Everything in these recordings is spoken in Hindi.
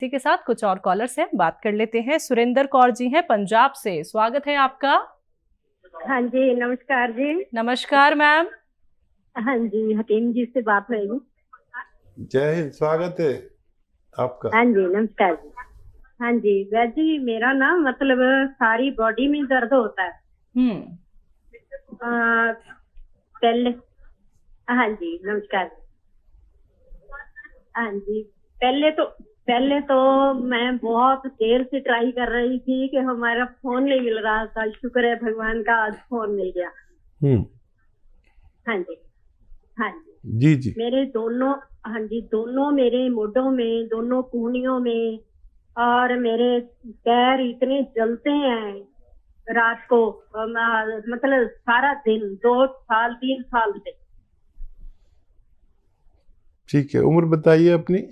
इसी के साथ कुछ और कॉलर्स हैं, बात कर लेते हैं। सुरेंद्र कौर जी हैं पंजाब से, स्वागत है आपका। हाँ जी, नमस्कार जी। नमस्कार मैम। हाँ जी, हकीम जी से बात होगी। जय हिंद, स्वागत है आपका। हाँ जी, नमस्कार जी। हाँ जी वैसे जी, मेरा ना मतलब सारी बॉडी में दर्द होता है। पहले हाँ जी, नमस्कार। हाँ जी, पहले तो मैं बहुत देर से ट्राई कर रही थी कि हमारा फोन नहीं मिल रहा था। शुक्र है भगवान का, आज फोन मिल गया। हाँ जी, हाँ जी जी। मेरे दोनों, हाँ जी, दोनों मेरे मोढों में, दोनों कूहनियों में, और मेरे पैर इतने जलते हैं रात को, मतलब सारा दिन, 2 साल 3 साल से। ठीक है, उम्र बताइए अपनी।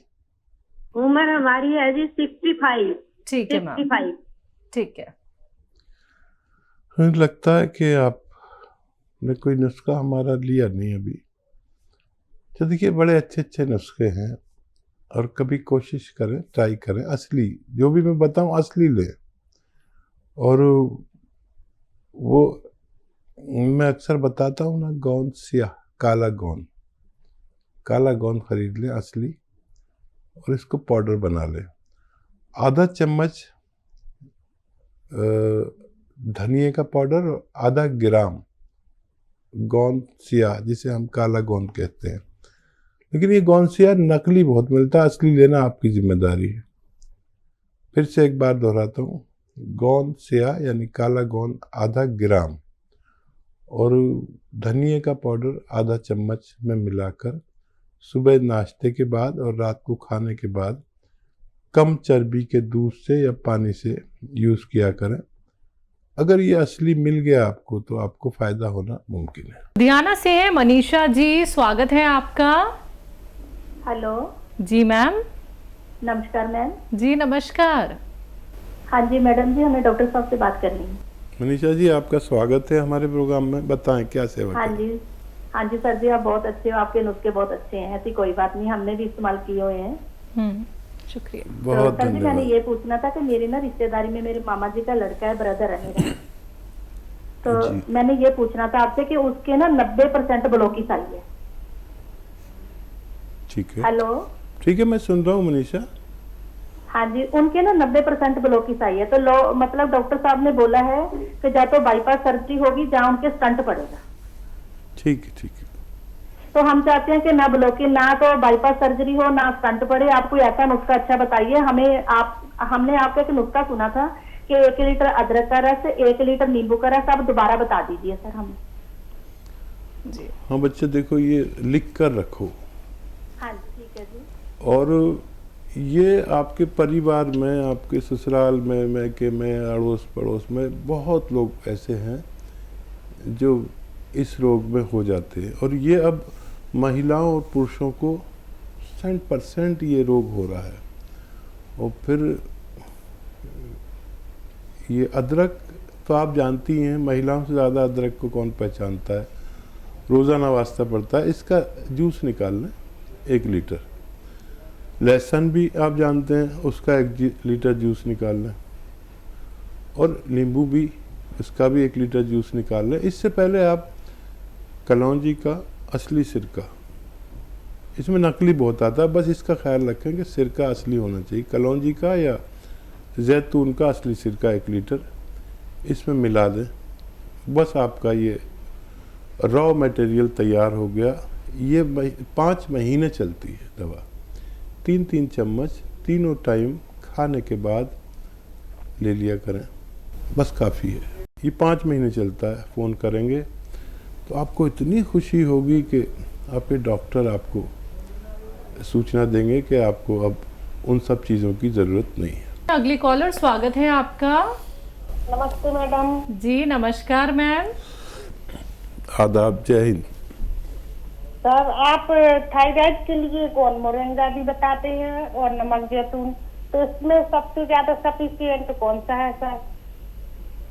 उम्र हमारी है जी 65। ठीक है मैम, ठीक है। मुझे लगता है कि आपने कोई नुस्खा हमारा लिया नहीं अभी। तो देखिए, बड़े अच्छे अच्छे नुस्खे हैं और कभी कोशिश करें, ट्राई करें, असली जो भी मैं बताऊं असली लें। और वो मैं अक्सर बताता हूँ ना, गोंद सियाह, काला गोंद खरीद लें असली, और इसको पाउडर बना लें। आधा चम्मच धनिए का पाउडर और आधा ग्राम गोंद सियाह, जिसे हम काला गोंद कहते हैं। लेकिन ये गोंद सियाह नकली बहुत मिलता है, असली लेना आपकी जिम्मेदारी है। फिर से एक बार दोहराता हूँ, गोंद सियाह यानी काला गोंद आधा ग्राम और धनिए का पाउडर आधा चम्मच में मिलाकर सुबह नाश्ते के बाद और रात को खाने के बाद कम चर्बी के दूध से या पानी से यूज़ किया करें। अगर ये असली मिल गया आपको तो आपको फायदा होना मुमकिन है। लुधियाना से है मनीषा जी, स्वागत है आपका। हेलो जी मैम। नमस्कार मैम। जी नमस्कार। हाँ जी मैडम जी, हमें डॉक्टर साहब से बात करनी है। मनीषा जी, आपका स्वागत है हमारे प्रोग्राम में, बताएं क्या सेवा हाँ करें। जी, हाँ जी सर जी, आप बहुत अच्छे हो, आपके नुस्खे बहुत अच्छे हैं, ऐसी कोई बात नहीं, हमने भी इस्तेमाल किए हुए हैं। शुक्रिया। बहुत तो सर जी, मैंने धन्यवाद। ये पूछना था कि मेरी ना रिश्तेदारी में मेरे मामा जी का लड़का है, ब्रदर है मेरा। तो मैंने ये पूछना था आपसे कि उसके ना 90% ब्लोकिस आई है। ठीक है, हेलो। ठीक है, मैं सुन रहा हूँ मनीषा। हाँ जी, उनके ना 90% ब्लोकिस आई है। तो मतलब डॉक्टर साहब ने बोला है कि या तो बाईपास सर्जरी होगी जहाँ उनके स्टंट पड़ेगा। ठीक है, ठीक है। तो हम चाहते हैं कि ना ब्लॉकिंग, ना तो बाईपास सर्जरी हो, ना स्टंट पड़े। आप कोई ऐसा नुस्खा अच्छा बताइए हमें। हमने आपका एक नुस्खा सुना था कि 1 लीटर अदरक का रस, 1 लीटर नींबू का रस। आप दोबारा बता दीजिए सर हमें। जी हाँ बच्चे, देखो ये लिख कर रखो। हाँ जी, ठीक है जी। और ये आपके परिवार में, आपके ससुराल में, मैके में, अड़ोस पड़ोस में बहुत लोग ऐसे हैं जो इस रोग में हो जाते हैं। और ये अब महिलाओं और पुरुषों को 100% ये रोग हो रहा है। और फिर ये अदरक तो आप जानती हैं, महिलाओं से ज़्यादा अदरक को कौन पहचानता है, रोज़ाना वास्ता पड़ता है। इसका जूस निकाल लें 1 लीटर। लहसुन भी आप जानते हैं, उसका 1 लीटर जूस निकाल लें। और नींबू भी, इसका भी 1 लीटर जूस निकाल लें। इससे पहले आप कलौंजी का असली सिरका, इसमें नकली बहुत आता है, बस इसका ख्याल रखें कि सिरका असली होना चाहिए। कलौंजी का या जैतून का असली सिरका 1 लीटर इसमें मिला दें। बस आपका ये रॉ मटेरियल तैयार हो गया। ये 5 महीने चलती है दवा। 3-3 चम्मच तीनों टाइम खाने के बाद ले लिया करें, बस काफ़ी है। ये 5 महीने चलता है। फ़ोन करेंगे तो आपको इतनी खुशी होगी कि आपके डॉक्टर आपको सूचना देंगे कि आपको अब उन सब चीज़ों की ज़रूरत नहीं है। अगली कॉलर, स्वागत है आपका। नमस्ते मैडम जी नमस्कार मैम। आदाब, जय हिंद। सर, आप थायराइड के लिए कौन मोरिंगा भी बताते हैं और नमक जैतून, तो इसमें सबसे ज्यादा सफिशिएंट कौन सा है सर?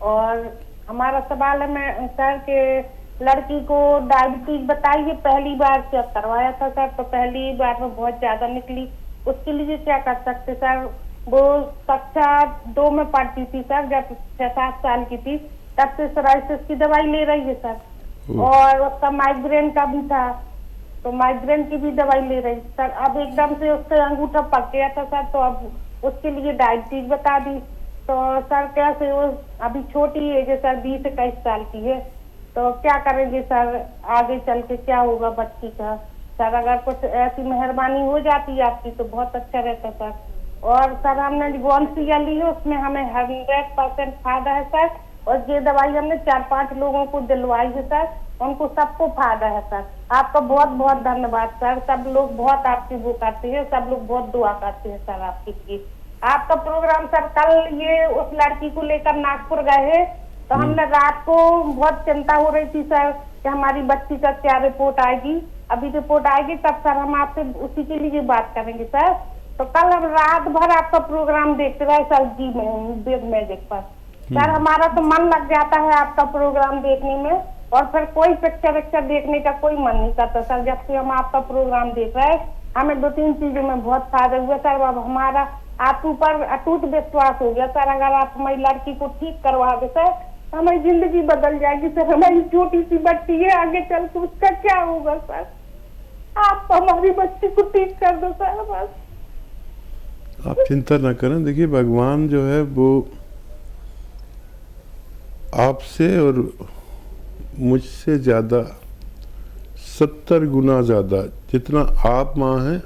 और हमारा सवाल है मैं सर के लड़की को डायबिटीज बताइए, पहली बार चेक करवाया था सर, तो पहली बार में बहुत ज्यादा निकली, उसके लिए क्या कर सकते सर? वो कक्षा 2 में पढ़ती थी सर, जब 6-7 साल की थी तब से सोराइसिस की दवाई ले रही है सर। और उसका माइग्रेन का भी था, तो माइग्रेन की भी दवाई ले रही सर। अब एकदम से उसका अंगूठा पक गया था सर, तो अब उसके लिए डायबिटीज बता दी। तो सर कैसे, वो अभी छोटी एज है सर, 20-21 साल की है, तो क्या करेंगे सर, आगे चल के क्या होगा बच्ची का सर? अगर कुछ ऐसी मेहरबानी हो जाती आपकी तो बहुत अच्छा रहता सर। और सर हमने गोनसिया ली है, उसमें हमें 100% फायदा है सर। और ये दवाई हमने 4-5 लोगों को दिलवाई है सर, उनको सबको फायदा है सर। आपका बहुत बहुत धन्यवाद सर। सब लोग बहुत आपकी वो करते हैं, सब लोग बहुत दुआ करते हैं सर आपके लिए। आपका प्रोग्राम सर, कल ये उस लड़की को लेकर नागपुर गए हैं, तो हमने रात को बहुत चिंता हो रही थी सर कि हमारी बच्ची का क्या रिपोर्ट आएगी। अभी रिपोर्ट आएगी तब सर हम आपसे उसी के लिए बात करेंगे सर। तो कल हम रात भर आपका प्रोग्राम देखते रहे सर जी में, बिग मैजिक पर सर। हमारा तो मन लग जाता है आपका प्रोग्राम देखने में, और फिर कोई पिक्चर देखने का कोई मन नहीं करता सर। जब से हम आपका प्रोग्राम देख रहे हैं, हमें 2-3 चीजों में बहुत फायदा हुआ सर। अब हमारा आप ऊपर अटूट विश्वास हो गया सर। अगर आप हमारी लड़की को ठीक करवा दे सर, हमारी जिंदगी बदल जाएगी सर। हमारी छोटी सी बच्ची है, आगे चल के उसका क्या होगा सर? आप हमारी बच्ची को ठीक कर दो सर बस। आप चिंता ना करें। देखिए, भगवान जो है वो आपसे और मुझसे ज़्यादा 70 गुना ज़्यादा, जितना आप माँ हैं,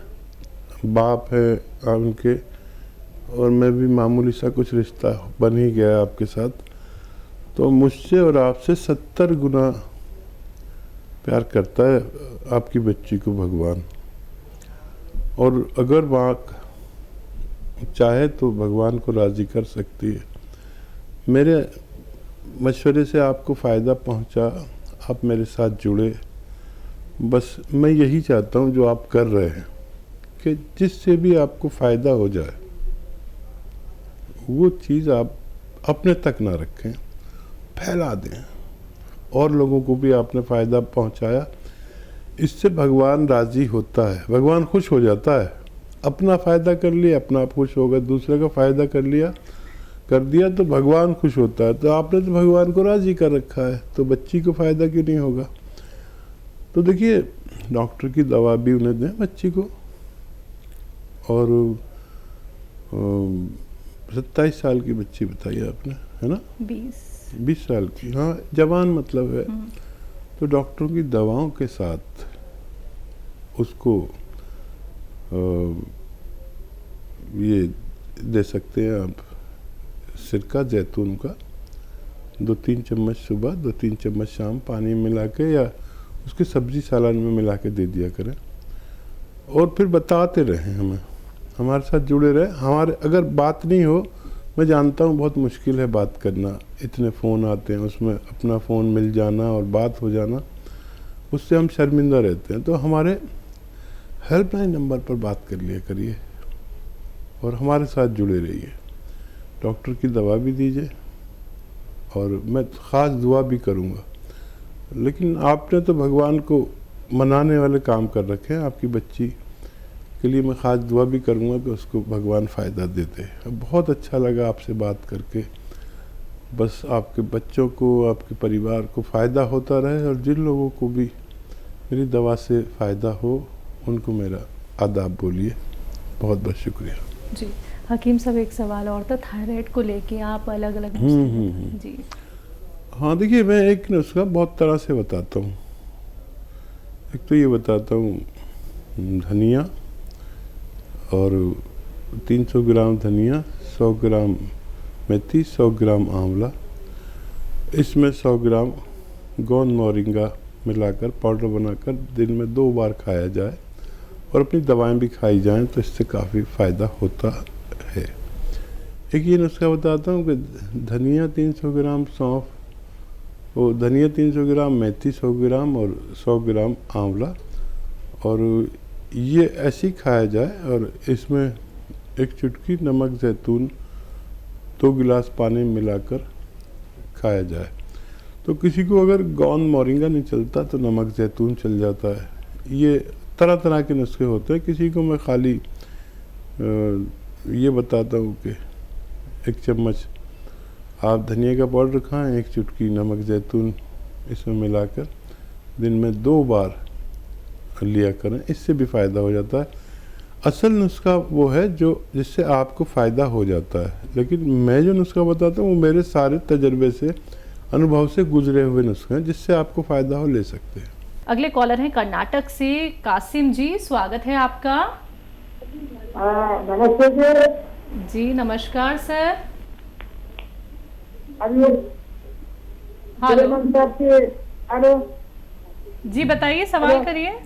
बाप है उनके, और मैं भी मामूली सा कुछ रिश्ता बन ही गया आपके साथ, तो मुझसे और आपसे 70 गुना प्यार करता है आपकी बच्ची को भगवान। और अगर माँ चाहे तो भगवान को राज़ी कर सकती है। मेरे मशवरे से आपको फ़ायदा पहुंचा, आप मेरे साथ जुड़े, बस मैं यही चाहता हूं जो आप कर रहे हैं कि जिससे भी आपको फ़ायदा हो जाए वो चीज़ आप अपने तक ना रखें, फैला दें। और लोगों को भी आपने फ़ायदा पहुंचाया, इससे भगवान राज़ी होता है, भगवान खुश हो जाता है। अपना फ़ायदा कर लिया, अपना आप खुश हो गए, दूसरे का फ़ायदा कर दिया तो भगवान खुश होता है। तो आपने तो भगवान को राज़ी कर रखा है, तो बच्ची को फ़ायदा क्यों नहीं होगा? तो देखिए, डॉक्टर की दवा भी उन्हें दें बच्ची को। और 27 साल की बच्ची बताई आपने, है ना? 20 साल की, हाँ, जवान मतलब है। तो डॉक्टरों की दवाओं के साथ उसको ये दे सकते हैं आप, सिरका जैतून का 2-3 चम्मच सुबह, 2-3 चम्मच शाम पानी मिला के, या उसके सब्जी सालन में मिला के दे दिया करें। और फिर बताते रहें हमें, हमारे साथ जुड़े रहें। हमारे अगर बात नहीं हो, मैं जानता हूँ बहुत मुश्किल है बात करना, इतने फ़ोन आते हैं, उसमें अपना फ़ोन मिल जाना और बात हो जाना, उससे हम शर्मिंदा रहते हैं। तो हमारे हेल्पलाइन नंबर पर बात कर लिया करिए और हमारे साथ जुड़े रहिए। डॉक्टर की दवा भी दीजिए और मैं ख़ास दुआ भी करूँगा। लेकिन आपने तो भगवान को मनाने वाले काम कर रखे हैं। आपकी बच्ची के लिए मैं ख़ास दुआ भी करूँगा कि उसको भगवान फ़ायदा देते। बहुत अच्छा लगा आपसे बात करके। बस आपके बच्चों को, आपके परिवार को फ़ायदा होता रहे, और जिन लोगों को भी मेरी दवा से फ़ायदा हो उनको मेरा आदाब बोलिए। बहुत बहुत शुक्रिया जी। हकीम साहब, एक सवाल और था, थायराइड को लेके आप अलग अलग जी। हाँ, देखिए, मैं एक नुस्खा बहुत तरह से बताता हूँ। एक तो ये बताता हूँ, धनिया और 300 ग्राम धनिया, 100 ग्राम मेथी, 100 ग्राम आंवला, इसमें 100 ग्राम गोंद मोरिंगा मिलाकर पाउडर बनाकर दिन में 2 बार खाया जाए, और अपनी दवाएं भी खाई जाएं, तो इससे काफ़ी फ़ायदा होता है। एक ये नुस्खा बताता हूँ कि धनिया 300 ग्राम, सौंफ, वो धनिया 300 ग्राम, मेथी 100 ग्राम और 100 ग्राम आंवला, और ये ऐसे ही खाया जाए। और इसमें एक चुटकी नमक जैतून 2 गिलास पानी मिलाकर खाया जाए। तो किसी को अगर गोंद मोरिंगा नहीं चलता तो नमक जैतून चल जाता है। ये तरह तरह के नुस्खे होते हैं। किसी को मैं खाली ये बताता हूँ कि 1 चम्मच आप धनिया का पाउडर खाएं, 1 चुटकी नमक जैतून इसमें मिलाकर दिन में 2 बार लिया करें, इससे भी फ़ायदा हो जाता है। असल नुस्खा वो है जो जिससे आपको फ़ायदा हो जाता है, लेकिन मैं जो नुस्खा बताता हूँ वो मेरे सारे तजर्बे से, अनुभव से गुजरे हुए नुस्खे हैं, जिससे आपको फ़ायदा हो ले सकते हैं। अगले कॉलर हैं कर्नाटक से कासिम जी, स्वागत है आपका। नमस्ते जी। जी नमस्कार सर। हेलो। हेलो जी बताइए, सवाल करिए।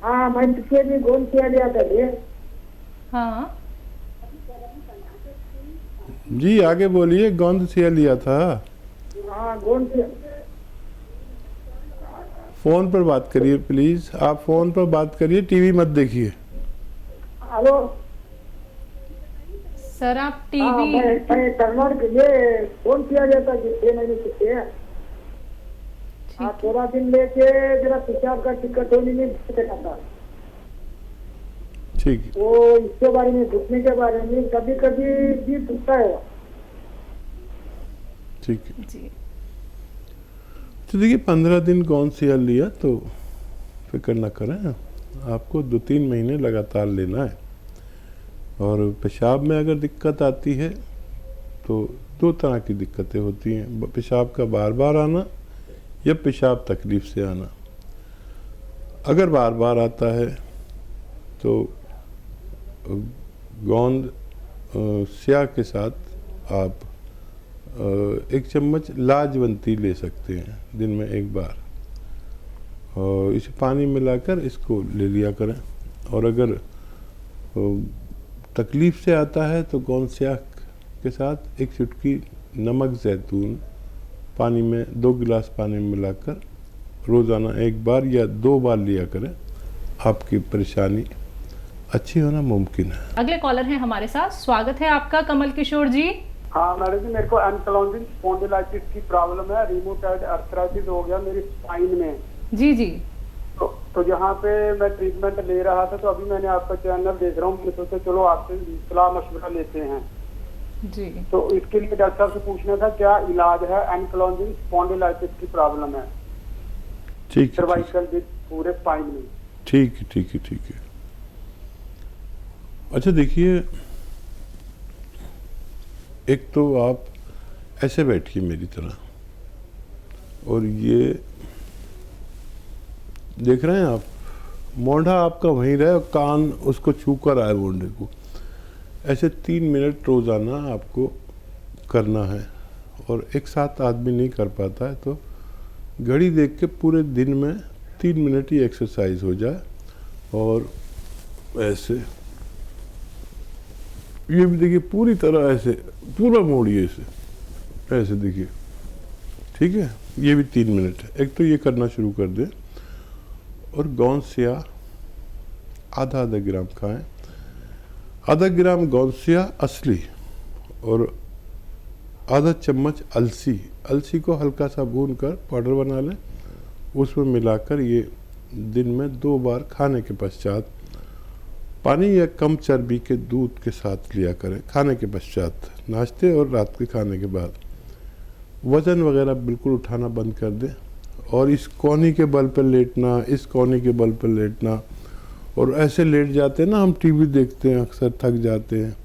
हाँ, मैं पिछले भी गोल किया गया था ये। हाँ जी आगे बोलिए, गोंद सिया लिया था। हाँ, गोल किया। फ़ोन पर बात करिए प्लीज़, आप फ़ोन पर बात करिए, टीवी मत देखिए। हेलो सर, आप हाँ, टीवी। मैं करनाल के लिए फोन किया गया था 6 महीने से। हाँ, 13 दिन लेके जरा पेशाब का टिकट होने में था। ठीक है, वो इसके बारे में, घुटने के बारे में कभी कभी भी दुखता है। ठीक है। जी तो देखिए 15 दिन गोंद सिया लिया तो फिक्र ना करें, आपको 2-3 महीने लगातार लेना है। और पेशाब में अगर दिक्कत आती है तो 2 तरह की दिक्कतें होती हैं, पेशाब का बार बार आना या पेशाब तकलीफ से आना। अगर बार बार आता है तो गोंद स्या के साथ आप 1 चम्मच लाजवंती ले सकते हैं दिन में 1 बार, और इसे पानी मिलाकर इसको ले लिया करें। और अगर तकलीफ़ से आता है तो गोंद स्या के साथ 1 चुटकी नमक जैतून पानी में 2 गिलास पानी में मिलाकर रोज़ाना 1 बार या 2 बार लिया करें, आपकी परेशानी अच्छी होना मुमकिन है। अगले कॉलर हैं हमारे साथ, स्वागत है आपका कमल किशोर जी। हाँ मैडम जी, मेरे को एनक्लोजिंग स्पॉन्डिलाइटिस की प्रॉब्लम है, रिमोटॉइड अर्थराइटिस हो गया मेरी स्पाइन में। जी जी। तो जहाँ पे मैं ट्रीटमेंट ले रहा था, तो अभी मैंने आपका चैनल देख रहा हूँ, मैं सोचा चलो आपसे सलाह मशवरा लेते हैं। जी तो इसके लिए डॉक्टर साहब से पूछना था क्या इलाज है, एनक्लोजिंग स्पॉन्डिलाइटिस की प्रॉब्लम है ठीक है, सर्वाइकल पूरे स्पाइन में। ठीक है, ठीक है, ठीक है। अच्छा देखिए, एक तो आप ऐसे बैठिए मेरी तरह, और ये देख रहे हैं आप, मोंढा आपका वहीं रहे और कान उसको छू कर आए मोंढे को। ऐसे 3 मिनट रोज़ाना आपको करना है, और एक साथ आदमी नहीं कर पाता है तो घड़ी देख के पूरे दिन में 3 मिनट ही एक्सरसाइज हो जाए। और ऐसे ये भी देखिए, पूरी तरह ऐसे पूरा मोड़िए इसे, ऐसे देखिए, ठीक है। ये भी 3 मिनट है। एक तो ये करना शुरू कर दें, और गोंद सिया आधा ग्राम खाएं, आधा ग्राम गोंद सिया असली, और आधा चम्मच अलसी को हल्का सा भून कर पाउडर बना लें, उसमें मिलाकर ये दिन में 2 बार खाने के पश्चात पानी या कम चर्बी के दूध के साथ लिया करें। खाने के पश्चात, नाश्ते और रात के खाने के बाद। वज़न वगैरह बिल्कुल उठाना बंद कर दें, और इस कोहनी के बल पर लेटना, इस कोहनी के बल पर लेटना, और ऐसे लेट जाते हैं ना, हम टीवी देखते हैं अक्सर, थक जाते हैं,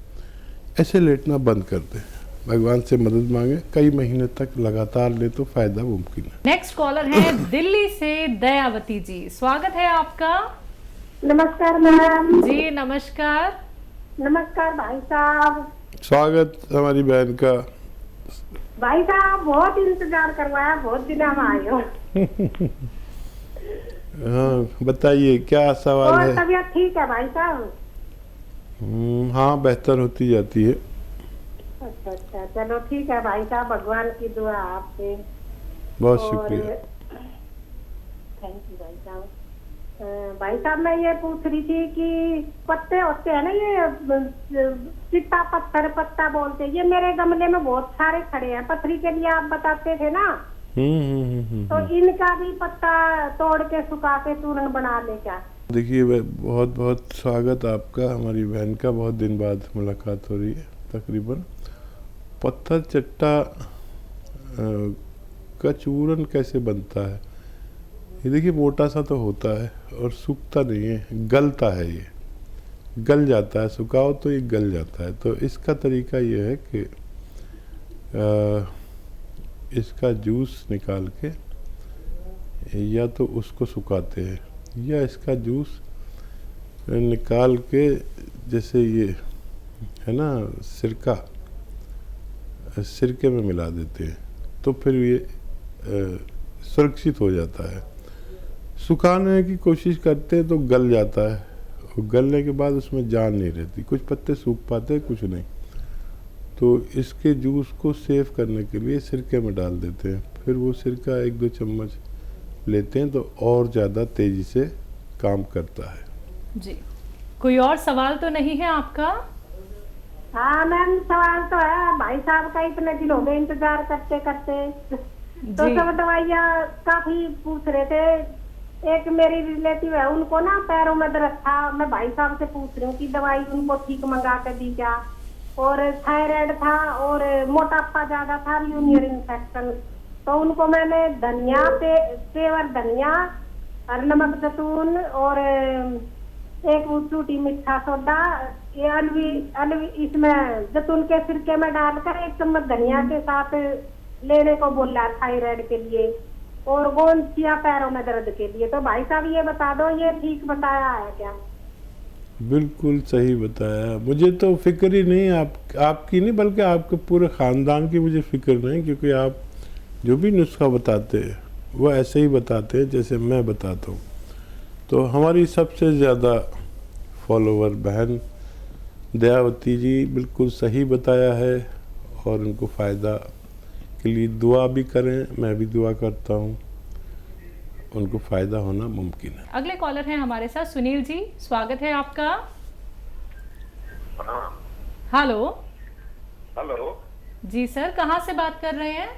ऐसे लेटना बंद कर दें। भगवान से मदद मांगे, कई महीने तक लगातार ले तो फ़ायदा मुमकिन है। नेक्स्ट कॉलर है दिल्ली से दयावती जी, स्वागत है आपका। नमस्कार मैम। जी नमस्कार। नमस्कार भाई साहब। स्वागत हमारी बहन का। भाई साहब बहुत इंतजार करवाया, बहुत दिन हम आए हो। हाँ बताइए, क्या सवाल और है? तबीयत ठीक है भाई साहब? हाँ बेहतर होती जाती है। अच्छा अच्छा, चलो ठीक है भाई साहब, भगवान की दुआ आपसे। बहुत और शुक्रिया। थैंक यू भाई साहब। भाई साहब मैं ये पूछ रही थी कि पत्ते होते हैं ना, ये चिट्टा पत्थर पत्ता बोलते हैं, ये मेरे गमले में बहुत सारे खड़े हैं, पथरी के लिए आप बताते थे ना, तो इनका भी पत्ता तोड़ के सुखा के चूर्ण बना ले क्या? देखिए बहुत बहुत स्वागत आपका, हमारी बहन का बहुत दिन बाद मुलाकात हो रही है तकरीबन। पत्थर चट्टा का चूरन कैसे बनता है? ये देखिए मोटा सा तो होता है और सूखता नहीं है, गलता है, ये गल जाता है, सुखाओ तो ये गल जाता है। तो इसका तरीका ये है कि इसका जूस निकाल के या तो उसको सुखाते हैं या इसका जूस निकाल के, जैसे ये है ना सिरका, सिरके में मिला देते हैं तो फिर ये सुरक्षित हो जाता है। सुखाने की कोशिश करते हैं तो गल जाता है, और गलने के बाद उसमें जान नहीं रहती, कुछ पत्ते सूख पाते हैं कुछ नहीं। तो इसके जूस को सेव करने के लिए सिरके में डाल देते हैं, फिर वो सिरका 1-2 चम्मच लेते हैं तो और ज़्यादा तेज़ी से काम करता है। जी, कोई और सवाल तो नहीं है आपका? हाँ मैम, सवाल तो है। भाई साहब का इतने दिन हो गए इंतजार करते करते, तो सब दवाइयाँ काफी पूछ रहे थे। एक मेरी रिलेटिव है, उनको ना पैरों में दर्द था, मैं भाई साहब से पूछ रही हूँ कि दवाई उनको ठीक मंगा कर दी क्या। और थायराइड था और मोटापा ज्यादा था, यूरिनरी इन्फेक्शन। तो उनको मैंने धनिया पेवर धनिया और नमक जैतून और एक चूटी मीठा सोडा, ये अलवी इसमें जैतून के सिरके में डालकर 1 चम्मच धनिया के साथ लेने को बोला थायराइड के लिए, और गोंद पैरों में दर्द के लिए। तो भाई साहब ये बता दो, ये ठीक बताया है क्या? बिल्कुल सही बताया। मुझे तो फिक्र ही नहीं, आपकी नहीं बल्कि आपके पूरे ख़ानदान की मुझे फिक्र नहीं, क्योंकि आप जो भी नुस्खा बताते हैं वो ऐसे ही बताते हैं जैसे मैं बताता हूँ। तो हमारी सबसे ज़्यादा फॉलोवर बहन दयावती जी बिल्कुल सही बताया है, और उनको फ़ायदा के लिए दुआ भी करें, मैं भी दुआ करता हूँ, उनको फ़ायदा होना मुमकिन है। अगले कॉलर हैं हमारे साथ, सुनील जी, स्वागत है आपका। हेलो। हेलो जी सर, कहाँ से बात कर रहे हैं?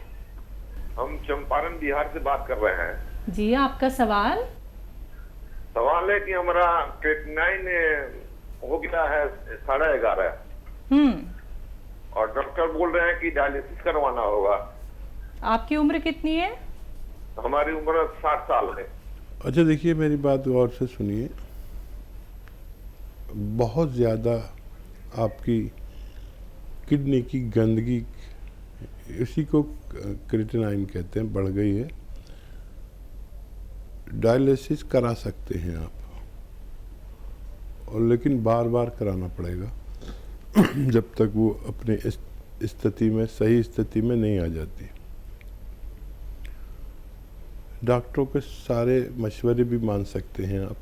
हम चंपारण बिहार से बात कर रहे हैं। जी, आपका सवाल? सवाल है कि हमारा क्रेटिनाइन हो गया है 11.5, और डॉक्टर बोल रहे हैं कि डायलिसिस करवाना होगा। आपकी उम्र कितनी है? हमारी उम्र 60 साल है। अच्छा देखिए, मेरी बात गौर से सुनिए। बहुत ज़्यादा आपकी किडनी की गंदगी, इसी को क्रेटिनाइन कहते हैं, बढ़ गई है। डायलिसिस करा सकते हैं आप, और लेकिन बार बार कराना पड़ेगा जब तक वो अपने स्थिति में, सही स्थिति में नहीं आ जाती। डॉक्टरों के सारे मशवरे भी मान सकते हैं आप।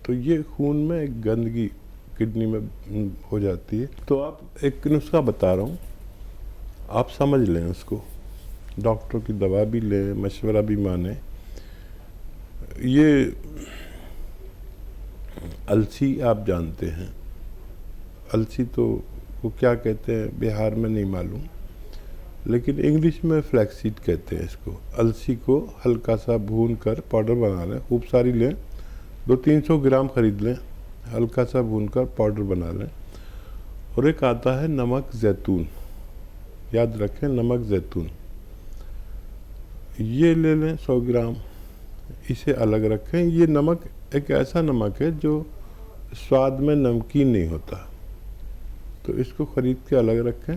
तो ये खून में एक गंदगी किडनी में हो जाती है। तो आप एक नुस्खा बता रहा हूँ, आप समझ लें उसको, डॉक्टर की दवा भी लें, मशवरा भी माने। ये अलसी आप जानते हैं, अलसी तो वो क्या कहते हैं बिहार में नहीं मालूम, लेकिन इंग्लिश में फ्लैक्सीड कहते हैं इसको। अलसी को हल्का सा भून कर पाउडर बना लें, खूब सारी लें, 200-300 ग्राम खरीद लें, हल्का सा भून कर पाउडर बना लें। और एक आता है नमक जैतून, याद रखें नमक जैतून, ये ले लें 100 ग्राम, इसे अलग रखें। ये नमक एक ऐसा नमक है जो स्वाद में नमकीन नहीं होता, तो इसको ख़रीद के अलग रखें,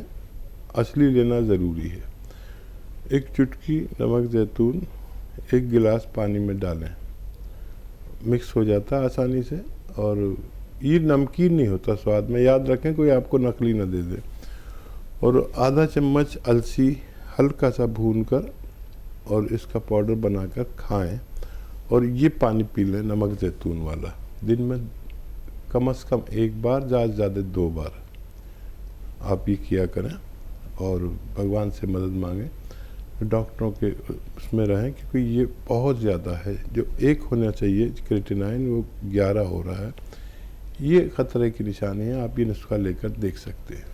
असली लेना ज़रूरी है। एक चुटकी नमक जैतून 1 गिलास पानी में डालें, मिक्स हो जाता है आसानी से, और ये नमकीन नहीं होता स्वाद में, याद रखें कोई आपको नकली ना दे दे। और आधा चम्मच अलसी हल्का सा भून कर और इसका पाउडर बनाकर खाएं, और ये पानी पी लें नमक जैतून वाला, दिन में कम से कम 1 बार, ज़्यादा से ज़्यादा 2 बार आप ये किया करें, और भगवान से मदद मांगें, डॉक्टरों के उसमें रहें, क्योंकि ये बहुत ज़्यादा है। जो 1 होना चाहिए क्रेटिनाइन वो 11 हो रहा है, ये ख़तरे की निशानी है। आप ये नुस्खा लेकर देख सकते हैं।